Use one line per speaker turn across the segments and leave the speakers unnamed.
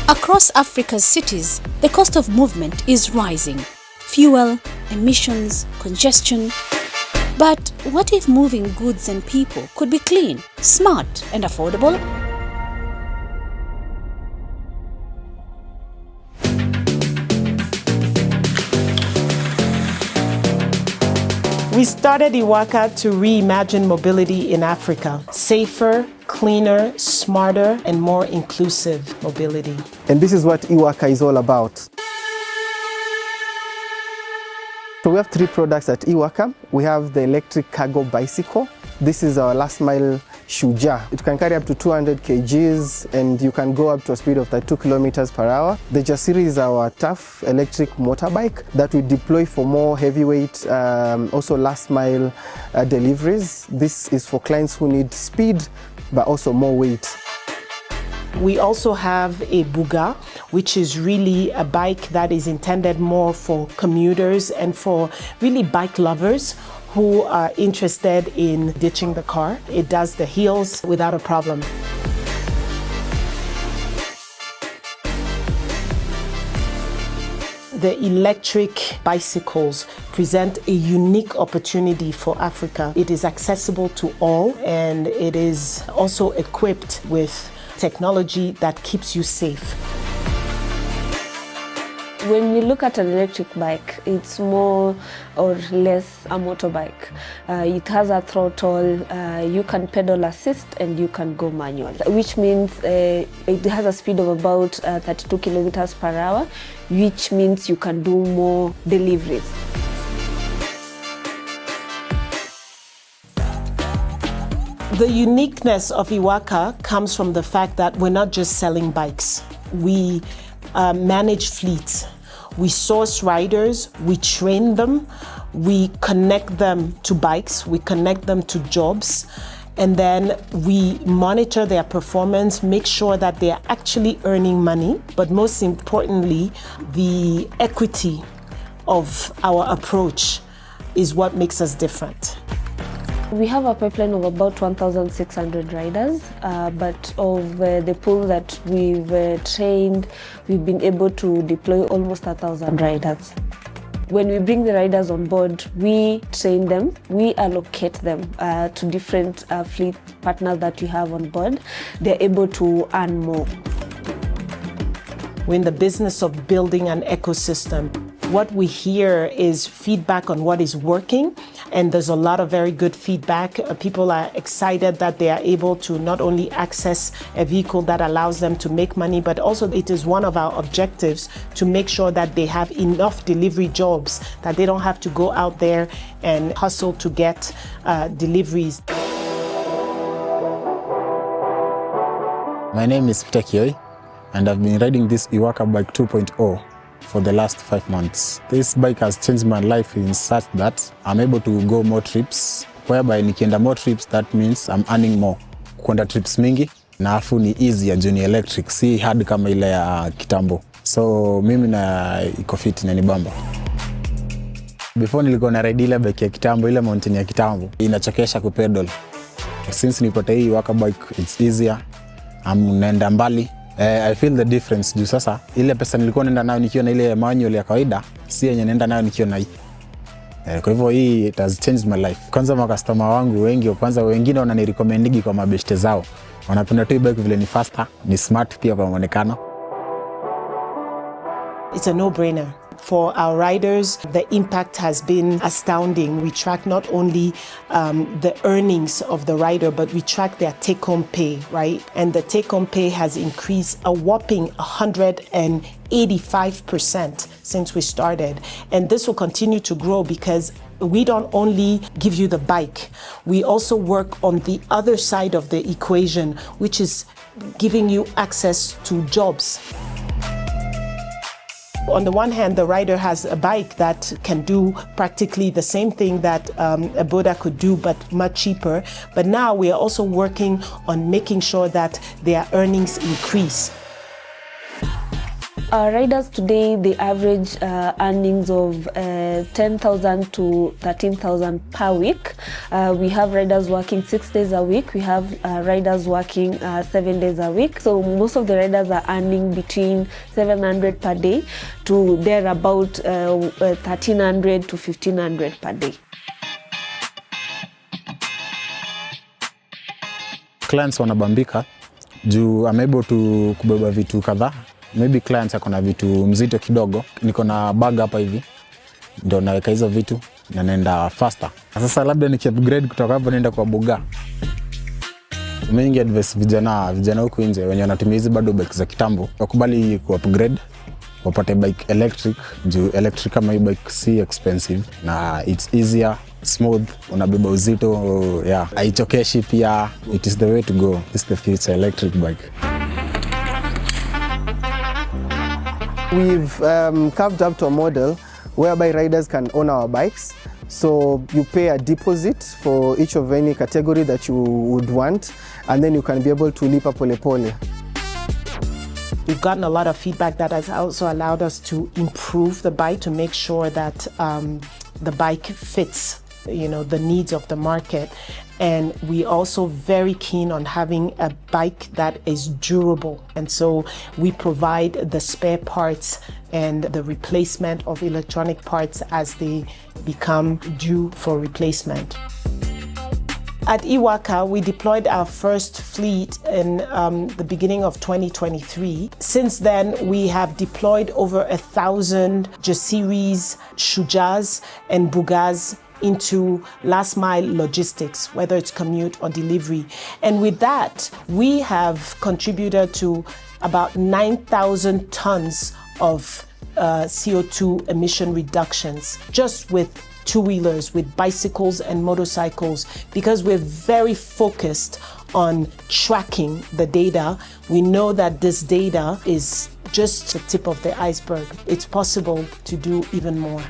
Across Africa's cities, the cost of movement is rising. Fuel, emissions, congestion. But what if moving goods and people could be clean, smart, and affordable?
We started Iwaka to reimagine mobility in Africa. Safer, cleaner, smarter, and more inclusive mobility.
And this is what eWAKA is all about. So we have 3 products at eWAKA. We have the electric cargo bicycle. This is our last mile Shujaa. It can carry up to 200 kgs and you can go up to a speed of 2 kilometers per hour. The Jasiri is our tough electric motorbike that we deploy for more heavyweight, also last mile deliveries. This is for clients who need speed, but also more weight.
We also have a Buga, which is really a bike that is intended more for commuters and for really bike lovers who are interested in ditching the car. It does the hills without a problem. The electric bicycles present a unique opportunity for Africa. It is accessible to all and it is also equipped with technology that keeps you safe.
When you look at an electric bike, it's more or less a motorbike. It has a throttle, you can pedal assist and you can go manual, which means it has a speed of about 32 kilometers per hour, which means you can do more deliveries.
The uniqueness of Iwaka comes from the fact that we're not just selling bikes. We manage fleets. We source riders, we train them, we connect them to bikes, we connect them to jobs, and then we monitor their performance, make sure that they are actually earning money, but most importantly, the equity of our approach is what makes us different.
We have a pipeline of about 1,600 riders, but of the pool that we've trained, we've been able to deploy almost 1,000 riders. When we bring the riders on board, we train them, we allocate them to different fleet partners that we have on board. They're able to earn more.
We're in the business of building an ecosystem. What we hear is feedback on what is working, and there's a lot of very good feedback. People are excited that they are able to not only access a vehicle that allows them to make money, but also it is one of our objectives to make sure that they have enough delivery jobs, that they don't have to go out there and hustle to get deliveries.
My name is Peter Kioi, and I've been riding this Iwaka Bike 2.0 for the last 5 months. This bike has changed my life in such that I'm able to go more trips, whereby nikienda more trips, that means I'm earning more. Kwenda trips mingi, na afu ni easy ya juni electric, si hard kama ile ya kitambo. So mimi na iko fit na nibamba. Before nilikuwa na ride ile bike ya kitambo, ile mountain ya kitambo, inachokesha kupedal. Since nipata hii Iwaka bike, it's easier. Naenda mbali. I feel the difference juu sasa ile pesa nilikuwa naenda nayo nikiwa na ile manual ya kawaida si yenye naenda nayo nikiwa na hii. Kwa hivyo hii it has changed my life. Kwanza makastoma wangu wengi, kwanza wengine wananirecommendigi kwa mabeshte zao. Wanapenda tu bike vile ni faster, ni smart pia kwa muonekano.
It's a no-brainer. For our riders, the impact has been astounding. We track not only the earnings of the rider, but we track their take-home pay, right? And the take-home pay has increased a whopping 185% since we started. And this will continue to grow because we don't only give you the bike, we also work on the other side of the equation, which is giving you access to jobs. On the one hand, the rider has a bike that can do practically the same thing that a Buddha could do, but much cheaper. But now we are also working on making sure that their earnings increase.
Our riders today, they average earnings of 10,000 to 13,000 per week. We have riders working 6 days a week. We have riders working 7 days a week. So most of the riders are earning between 700 per day to they're about 1,300 to 1,500 per day.
Clients wanabambika juu I'm able to kubeba vitu kadhaa. Maybe clients ako na vitu mzito kidogo. Niko na bag hapa hivi. Ndio naweka hizo vitu na naenda faster. Sasa labda niki-upgrade kutoka hapo naenda kwa buga. Mengi advice vijana huku nje wenye wanatumia hizi bado bike za kitambo. Wakubali ku-upgrade. Wapate bike electric. Juu electric kama hii bike si expensive na it's easier. Smooth, unabeba uzito, yeah. Haichokeshi pia. It is the way to go. It's the future electric bike.
We've carved up to a model whereby riders can own our bikes. So you pay a deposit for each of any category that you would want, and then you can be able to lipa pole pole.
We've gotten a lot of feedback that has also allowed us to improve the bike to make sure that the bike fits, the needs of the market. And we also very keen on having a bike that is durable. And so we provide the spare parts and the replacement of electronic parts as they become due for replacement. At eWAKA, we deployed our first fleet in the beginning of 2023. Since then, we have deployed over 1,000 Jasiris, Shujas, and Bugas into last mile logistics, whether it's commute or delivery. And with that, we have contributed to about 9,000 tons of CO2 emission reductions just with two-wheelers, with bicycles and motorcycles, because we're very focused on tracking the data. We know that this data is just the tip of the iceberg. It's possible to do even more.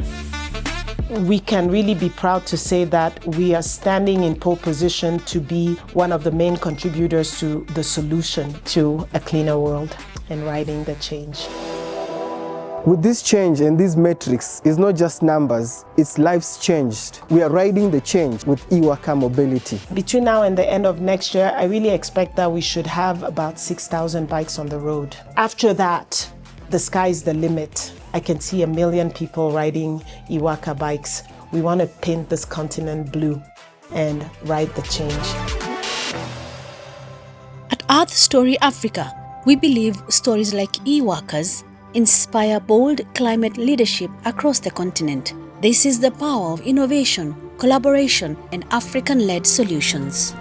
We can really be proud to say that we are standing in pole position to be one of the main contributors to the solution to a cleaner world and riding the change.
With this change and these metrics, it's not just numbers, it's lives changed. We are riding the change with eWAKA mobility.
Between now and the end of next year, I really expect that we should have about 6,000 bikes on the road. After that, the sky's the limit. I can see 1 million people riding eWAKA bikes. We want to paint this continent blue and ride the change.
At Earth Story Africa, we believe stories like eWAKA's inspire bold climate leadership across the continent. This is the power of innovation, collaboration, and African-led solutions.